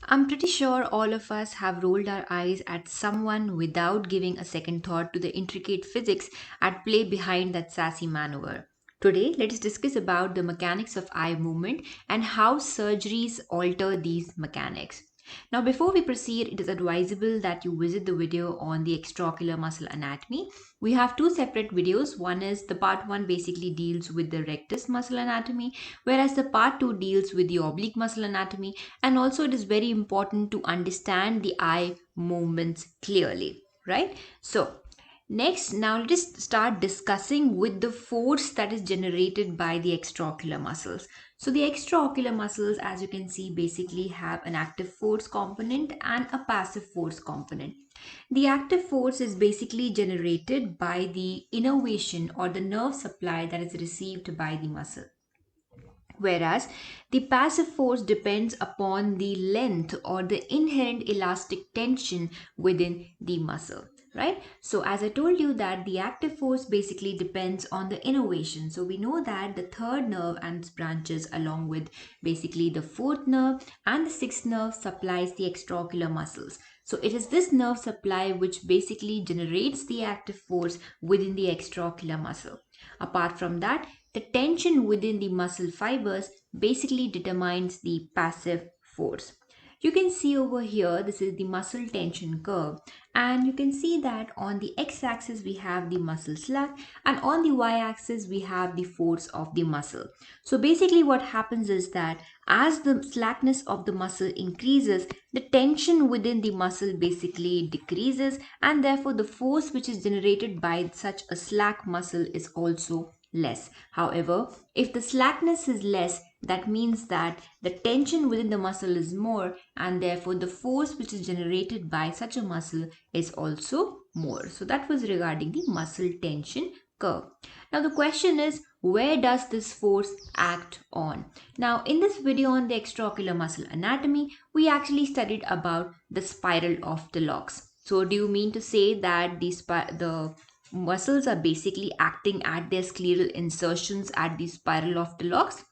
I'm pretty sure all of us have rolled our eyes at someone without giving a second thought to the intricate physics at play behind that sassy maneuver. Today, let's discuss about the mechanics of eye movement and how surgeries alter these mechanics. Now, before we proceed, it is advisable that you visit the video on the extraocular muscle anatomy. We have two separate videos. One is the part 1 basically deals with the rectus muscle anatomy, whereas the part 2 deals with the oblique muscle anatomy, and also it is very important to understand the eye movements clearly, right? So next, now let us start discussing with the force that is generated by the extraocular muscles. So the extraocular muscles, as you can see, basically have an active force component and a passive force component. The active force is basically generated by the innervation or the nerve supply that is received by the muscle, whereas the passive force depends upon the length or the inherent elastic tension within the muscle, right? So as I told you that the active force basically depends on the innervation, so we know that the third nerve and its branches along with basically the fourth nerve and the sixth nerve supplies the extraocular muscles. So it is this nerve supply which basically generates the active force within the extraocular muscle. Apart from that, the tension within the muscle fibers basically determines the passive force. You can see over here, this is the muscle tension curve, and you can see that on the x-axis we have the muscle slack, and on the y-axis we have the force of the muscle. So basically what happens is that as the slackness of the muscle increases, the tension within the muscle basically decreases, and therefore the force which is generated by such a slack muscle is also less. However, if the slackness is less, that means that the tension within the muscle is more, and therefore the force which is generated by such a muscle is also more. So that was regarding the muscle tension curve. Now the question is, where does this force act on? Now in this video on the extraocular muscle anatomy, we actually studied about the spiral of the locks. So do you mean to say that the muscles are basically acting at their scleral insertions at the spiral of the locks?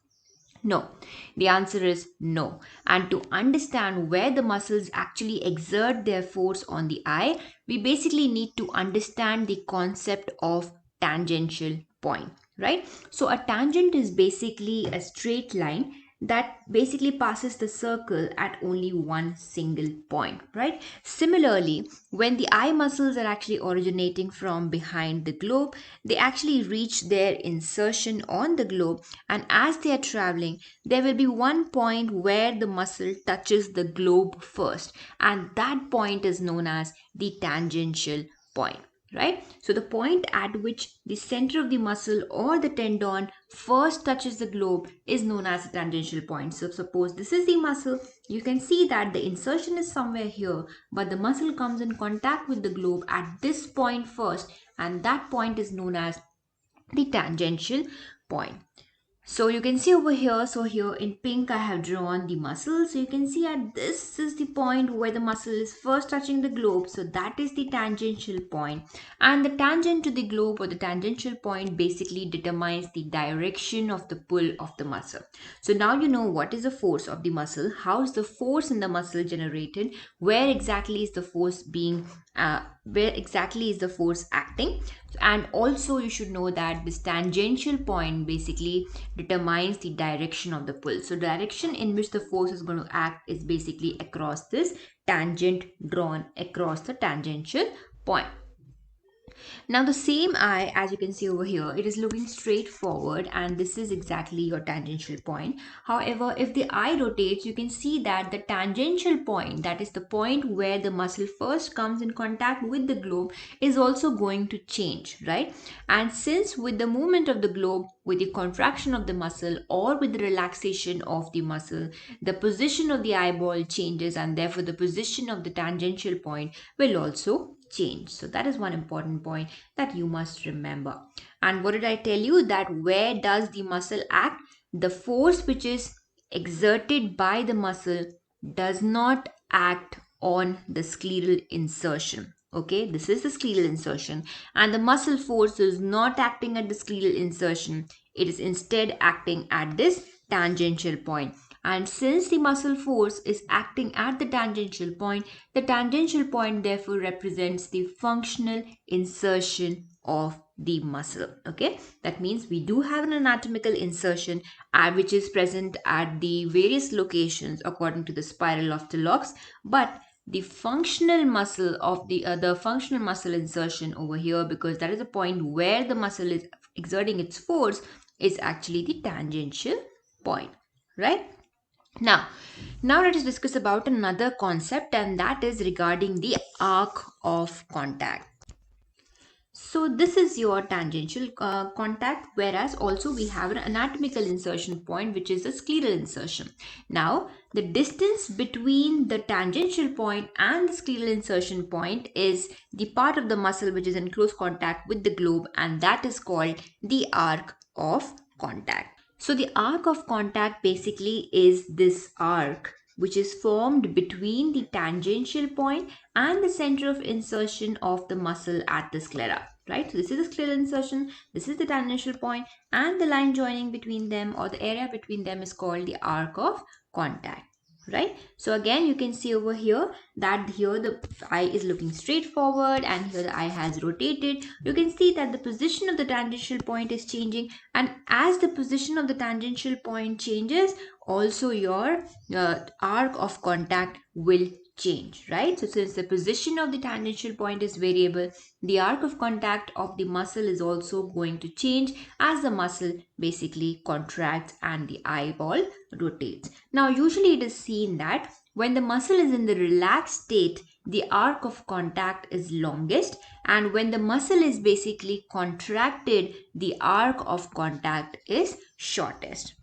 No, the answer is no. And to understand where the muscles actually exert their force on the eye, we basically need to understand the concept of tangential point, right? So a tangent is basically a straight line that basically passes the circle at only one single point, right? Similarly, when the eye muscles are actually originating from behind the globe, they actually reach their insertion on the globe, and as they are traveling, there will be one point where the muscle touches the globe first, and that point is known as the tangential point, right? So the point at which the center of the muscle or the tendon first touches the globe is known as the tangential point. So suppose this is the muscle, you can see that the insertion is somewhere here, but the muscle comes in contact with the globe at this point first, and that point is known as the tangential point. So you can see over here, so here in pink I have drawn the muscle. So you can see at this is the point where the muscle is first touching the globe. So that is the tangential point. And the tangent to the globe or the tangential point basically determines the direction of the pull of the muscle. So now you know what is the force of the muscle, how is the force in the muscle generated, where exactly is the force being where exactly is the force acting, and also you should know that this tangential point basically determines the direction of the pull. So direction in which the force is going to act is basically across this tangent drawn across the tangential point. Now the same eye, as you can see over here, it is looking straight forward, and this is exactly your tangential point. However, if the eye rotates, you can see that the tangential point, that is the point where the muscle first comes in contact with the globe, is also going to change, right? And since with the movement of the globe, with the contraction of the muscle or with the relaxation of the muscle, the position of the eyeball changes, and therefore the position of the tangential point will also change. So that is one important point that you must remember. And what did I tell you, that where does the muscle act? The force which is exerted by the muscle does not act on the scleral insertion. Okay, this is the scleral insertion, and the muscle force is not acting at the scleral insertion. It is instead acting at this tangential point. And since the muscle force is acting at the tangential point therefore represents the functional insertion of the muscle. Okay, that means we do have an anatomical insertion which is present at the various locations according to the spiral of the locks, but the functional muscle of the functional muscle insertion over here, because that is the point where the muscle is exerting its force, is actually the tangential point, right? Now let us discuss about another concept, and that is regarding the arc of contact. So this is your tangential contact, whereas also we have an anatomical insertion point, which is a scleral insertion. Now, the distance between the tangential point and the scleral insertion point is the part of the muscle which is in close contact with the globe, and that is called the arc of contact. So the arc of contact basically is this arc which is formed between the tangential point and the center of insertion of the muscle at the sclera, right? So this is the scleral insertion, this is the tangential point, and the line joining between them, or the area between them, is called the arc of contact, right? So again, you can see over here that here the eye is looking straight forward and here the eye has rotated. You can see that the position of the tangential point is changing, and as the position of the tangential point changes, also your arc of contact will change, right? So since the position of the tangential point is variable, the arc of contact of the muscle is also going to change as the muscle basically contracts and the eyeball rotates. Now usually it is seen that when the muscle is in the relaxed state, the arc of contact is longest, and when the muscle is basically contracted, the arc of contact is shortest.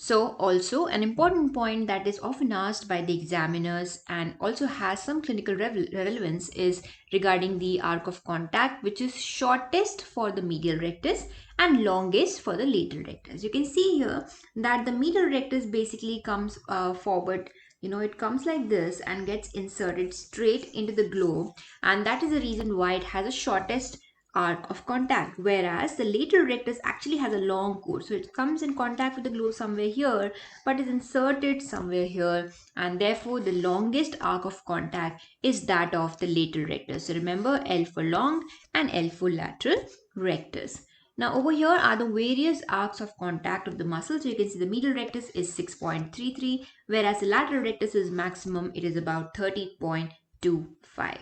So also an important point that is often asked by the examiners and also has some clinical relevance is regarding the arc of contact, which is shortest for the medial rectus and longest for the lateral rectus. You can see here that the medial rectus basically comes forward. It comes like this and gets inserted straight into the globe, and that is the reason why it has a shortest arc of contact, whereas the lateral rectus actually has a long course, so it comes in contact with the globe somewhere here but is inserted somewhere here, and therefore the longest arc of contact is that of the lateral rectus. So remember, L for long and L for lateral rectus. Now over here are the various arcs of contact of the muscle. So you can see the medial rectus is 6.33, whereas the lateral rectus is maximum, it is about 30.25.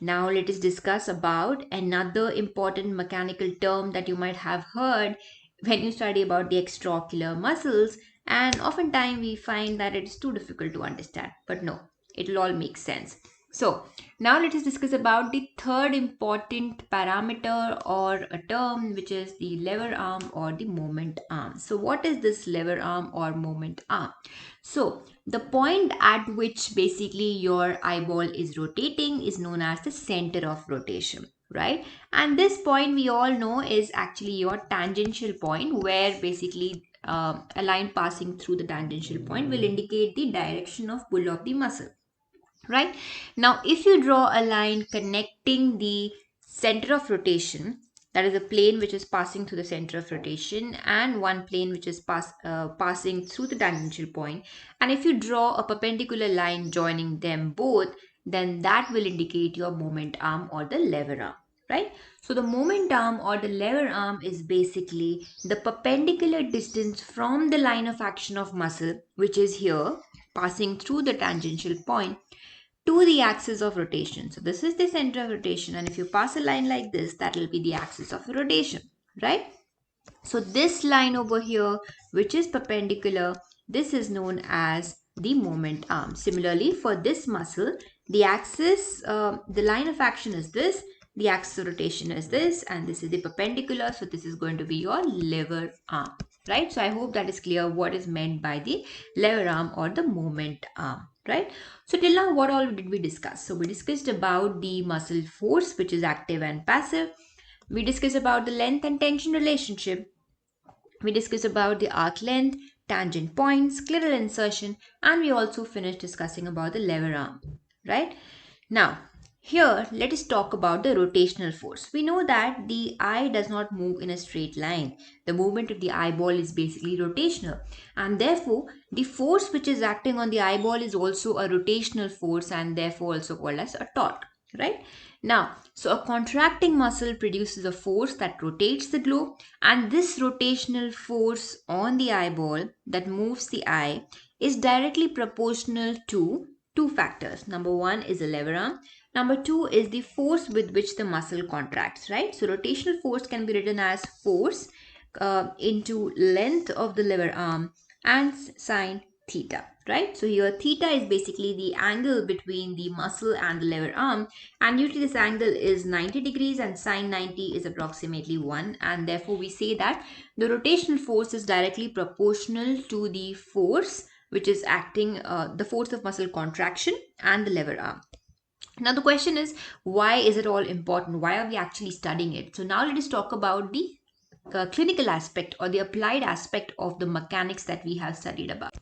Now let us discuss about another important mechanical term that you might have heard when you study about the extraocular muscles, and oftentimes we find that it is too difficult to understand, but no, it will all make sense. So now let us discuss about the third important parameter or a term, which is the lever arm or the moment arm. So what is this lever arm or moment arm? So the point at which basically your eyeball is rotating is known as the center of rotation, right? And this point we all know is actually your tangential point, where basically a line passing through the tangential point will indicate the direction of pull of the muscle, right? Now if you draw a line connecting the center of rotation, that is a plane which is passing through the center of rotation, and one plane which is passing through the tangential point, and if you draw a perpendicular line joining them both, then that will indicate your moment arm or the lever arm, right? So the moment arm or the lever arm is basically the perpendicular distance from the line of action of muscle, which is here passing through the tangential point, to the axis of rotation. So this is the center of rotation, and if you pass a line like this, that will be the axis of rotation, right? So this line over here, which is perpendicular, this is known as the moment arm. Similarly, for this muscle, the axis, the line of action is this, the axis of rotation is this, and this is the perpendicular. So this is going to be your lever arm, right? So I hope that is clear what is meant by the lever arm or the moment arm, right? So till now, what all did we discuss? So we discussed about the muscle force, which is active and passive. We discussed about the length and tension relationship. We discussed about the arc length, tangent points, scleral insertion, and we also finished discussing about the lever arm, right? Now, Here, let us talk about the rotational force. We know that the eye does not move in a straight line. The movement of the eyeball is basically rotational, and therefore, the force which is acting on the eyeball is also a rotational force and therefore also called as a torque, right? Now, so a contracting muscle produces a force that rotates the globe, and this rotational force on the eyeball that moves the eye is directly proportional to two factors. Number one is the lever arm. Number two is the force with which the muscle contracts, right? So rotational force can be written as force into length of the lever arm and sine theta, right? So here theta is basically the angle between the muscle and the lever arm, and usually this angle is 90 degrees and sine 90 is approximately 1, and therefore we say that the rotational force is directly proportional to the force which is acting, the force of muscle contraction and the lever arm. Now the question is, why is it all important? Why are we actually studying it? So now let us talk about the clinical aspect or the applied aspect of the mechanics that we have studied about.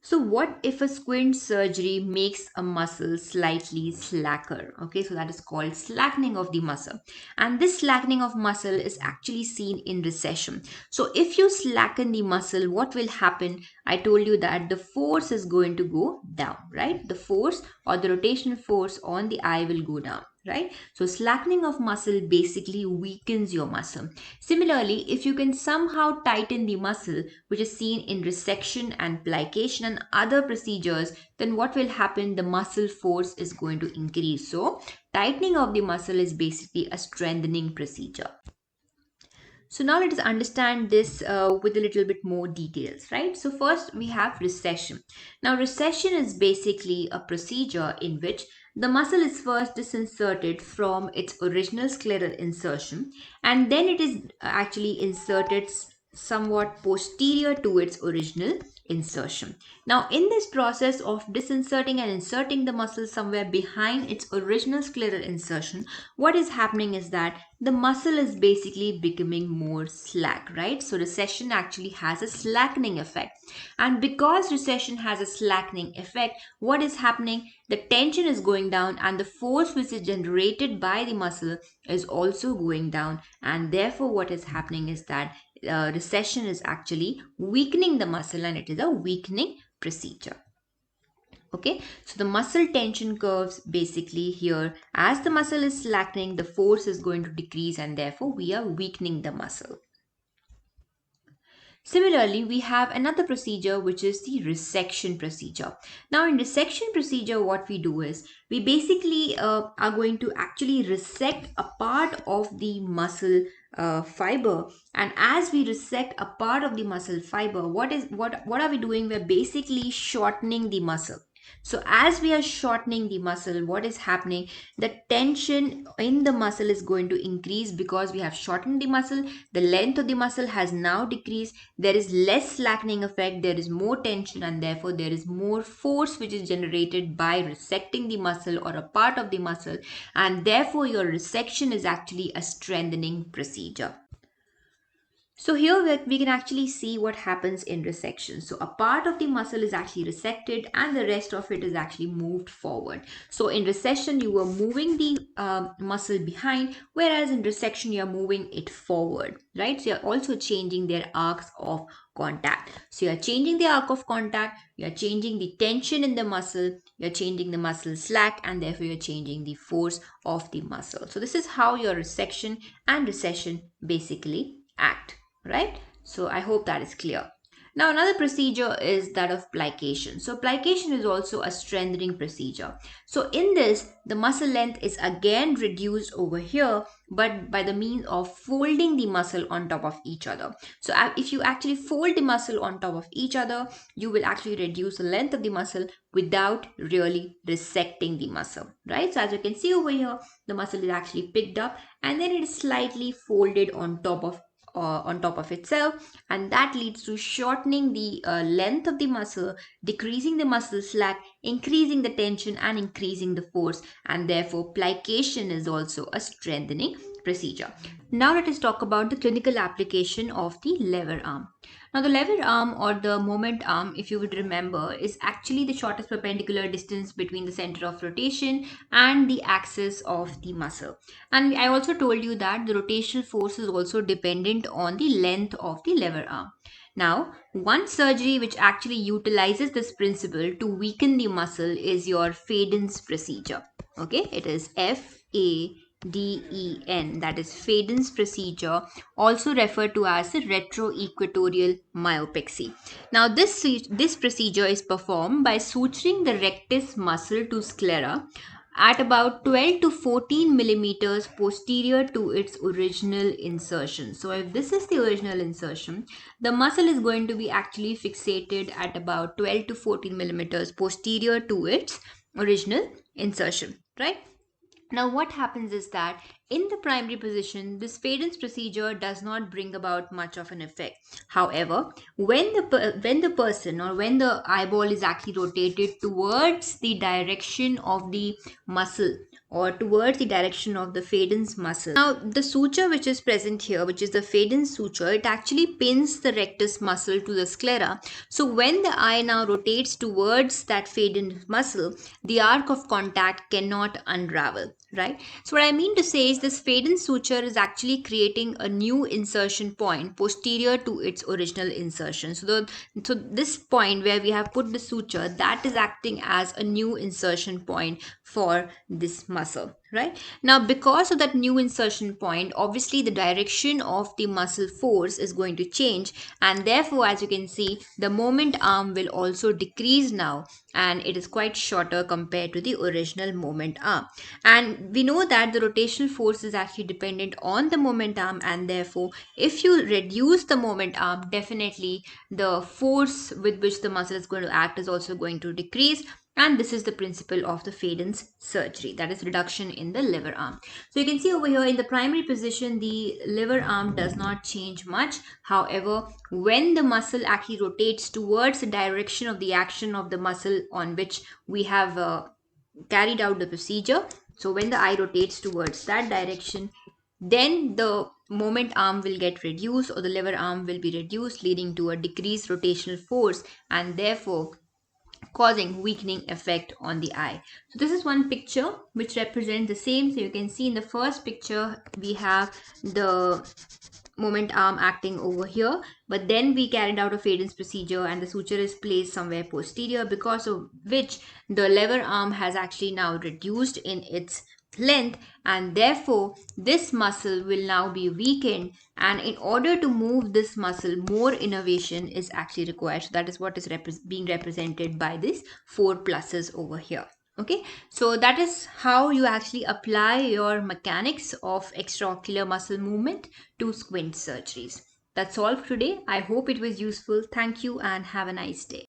So what if a squint surgery makes a muscle slightly slacker? Okay, so that is called slackening of the muscle. And this slackening of muscle is actually seen in recession. So if you slacken the muscle, what will happen? I told you that the force is going to go down, right? The force or the rotational force on the eye will go down, right? So slackening of muscle basically weakens your muscle. Similarly, if you can somehow tighten the muscle, which is seen in resection and plication and other procedures, then what will happen? The muscle force is going to increase. So tightening of the muscle is basically a strengthening procedure. So now let us understand this with a little bit more details, right? So first we have recession. Now recession is basically a procedure in which the muscle is first disinserted from its original scleral insertion, and then it is actually inserted somewhat posterior to its original insertion. Now, in this process of disinserting and inserting the muscle somewhere behind its original scleral insertion, what is happening is that the muscle is basically becoming more slack, right? So, recession actually has a slackening effect. And because recession has a slackening effect, what is happening? The tension is going down, and the force which is generated by the muscle is also going down. And therefore, what is happening is that recession is actually weakening the muscle, and it is a weakening procedure. Okay, so the muscle tension curves basically here, as the muscle is slackening, the force is going to decrease, and therefore we are weakening the muscle. Similarly, we have another procedure which is the resection procedure. Now, in resection procedure, what we do is we basically are going to actually resect a part of the muscle fiber, and as we resect a part of the muscle fiber, what are we doing? We're basically shortening the muscle. So as we are shortening the muscle, what is happening? The tension in the muscle is going to increase because we have shortened the muscle. The length of the muscle has now decreased. There is less slackening effect. There is more tension, and therefore there is more force which is generated by resecting the muscle or a part of the muscle. And therefore your resection is actually a strengthening procedure. So here we can actually see what happens in resection. So a part of the muscle is actually resected and the rest of it is actually moved forward. So in recession, you were moving the muscle behind, whereas in resection, you're moving it forward, right? So you're also changing their arcs of contact. So you're changing the arc of contact, you're changing the tension in the muscle, you're changing the muscle slack, and therefore you're changing the force of the muscle. So this is how your resection and recession basically act, right? So I hope that is clear. Now another procedure is that of plication. So plication is also a strengthening procedure. So in this, the muscle length is again reduced over here, but by the means of folding the muscle on top of each other. So if you actually fold the muscle on top of each other, you will actually reduce the length of the muscle without really resecting the muscle, right? So as you can see over here, the muscle is actually picked up and then it is slightly folded on top of itself, and that leads to shortening the length of the muscle, decreasing the muscle slack, increasing the tension and increasing the force, and therefore plication is also a strengthening procedure. Now let us talk about the clinical application of the lever arm. Now, the lever arm or the moment arm, if you would remember, is actually the shortest perpendicular distance between the center of rotation and the axis of the muscle. And I also told you that the rotational force is also dependent on the length of the lever arm. Now, one surgery which actually utilizes this principle to weaken the muscle is your Faden's procedure. Okay, it is FADEN, that is Faden's procedure, also referred to as the retroequatorial myopexy. Now, this procedure is performed by suturing the rectus muscle to sclera at about 12 to 14 millimeters posterior to its original insertion. So, if this is the original insertion, the muscle is going to be actually fixated at about 12 to 14 millimeters posterior to its original insertion, right? Now, what happens is that in the primary position, this Faden's procedure does not bring about much of an effect. However, when the person or when the eyeball is actually rotated towards the direction of the muscle or towards the direction of the Faden's muscle. Now, the suture which is present here, which is the Faden's suture, it actually pins the rectus muscle to the sclera. So, when the eye now rotates towards that Faden's muscle, the arc of contact cannot unravel, right? So, what I mean to say is this Faden's suture is actually creating a new insertion point posterior to its original insertion. So this point where we have put the suture, that is acting as a new insertion point for this muscle, right? Now, because of that new insertion point, obviously the direction of the muscle force is going to change, and therefore, as you can see, the moment arm will also decrease now, and it is quite shorter compared to the original moment arm. And we know that the rotational force is actually dependent on the moment arm, and therefore, if you reduce the moment arm, definitely the force with which the muscle is going to act is also going to decrease. And this is the principle of the Faden's surgery, that is reduction in the lever arm. So you can see over here in the primary position, the lever arm does not change much. However, when the muscle actually rotates towards the direction of the action of the muscle on which we have carried out the procedure, so when the eye rotates towards that direction, then the moment arm will get reduced or the lever arm will be reduced, leading to a decreased rotational force and therefore causing weakening effect on the eye. So this is one picture which represents the same. So you can see in the first picture we have the moment arm acting over here, but then we carried out a Faden's procedure and the suture is placed somewhere posterior, because of which the lever arm has actually now reduced in its length, and therefore this muscle will now be weakened, and in order to move this muscle, more innervation is actually required. So that is what is being represented by these four pluses over here. Okay, so that is how you actually apply your mechanics of extraocular muscle movement to squint surgeries. That's all for today. I hope it was useful. Thank you and have a nice day.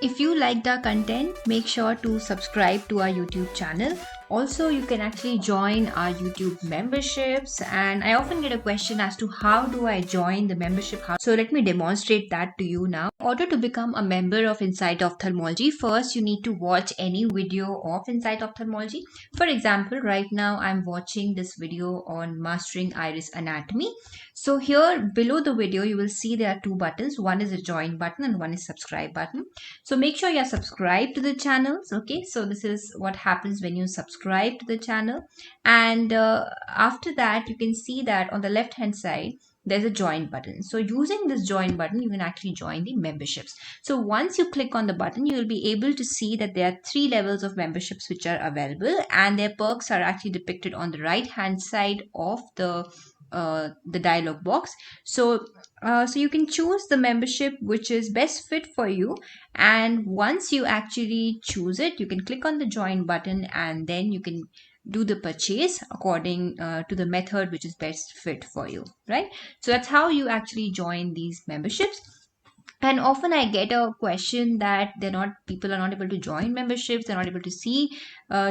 If you liked our content, make sure to subscribe to our YouTube channel. Also, you can actually join our YouTube memberships, and I often get a question as to how do I join the membership. So let me demonstrate that to you now. In order to become a member of Insight Ophthalmology, first you need to watch any video of Insight Ophthalmology. For example, right now I'm watching this video on mastering iris anatomy. So here below the video, you will see there are two buttons. One is a join button and one is subscribe button. So make sure you're subscribed to the channels. Okay, so this is what happens when you subscribe to the channel. And after that, you can see that on the left hand side, there's a join button. So using this join button, you can actually join the memberships. So once you click on the button, you will be able to see that there are 3 levels of memberships which are available, and their perks are actually depicted on the right hand side of the dialog box. So you can choose the membership which is best fit for you, and once you actually choose it, you can click on the join button and then you can do the purchase according to the method which is best fit for you, right? So that's how you actually join these memberships. And often I get a question that people are not able to join memberships, they're not able to see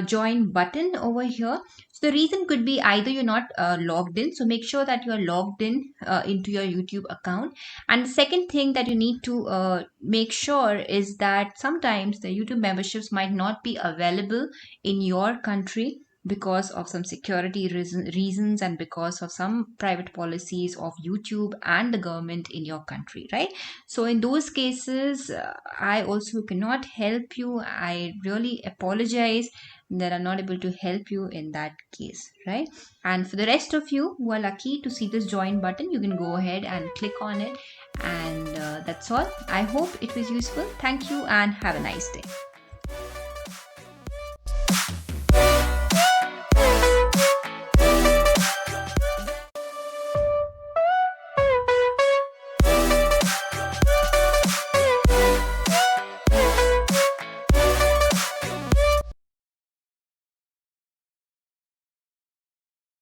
join button over here. So the reason could be either you're not logged in, so make sure that you are logged in into your YouTube account. And the second thing that you need to make sure is that sometimes the YouTube memberships might not be available in your country, because of some security reasons and because of some private policies of YouTube and the government in your country, right? So in those cases, I also cannot help you. I really apologize that I'm not able to help you in that case, right? And for the rest of you who are lucky to see this join button, you can go ahead and click on it. And that's all. I hope it was useful. Thank you and have a nice day.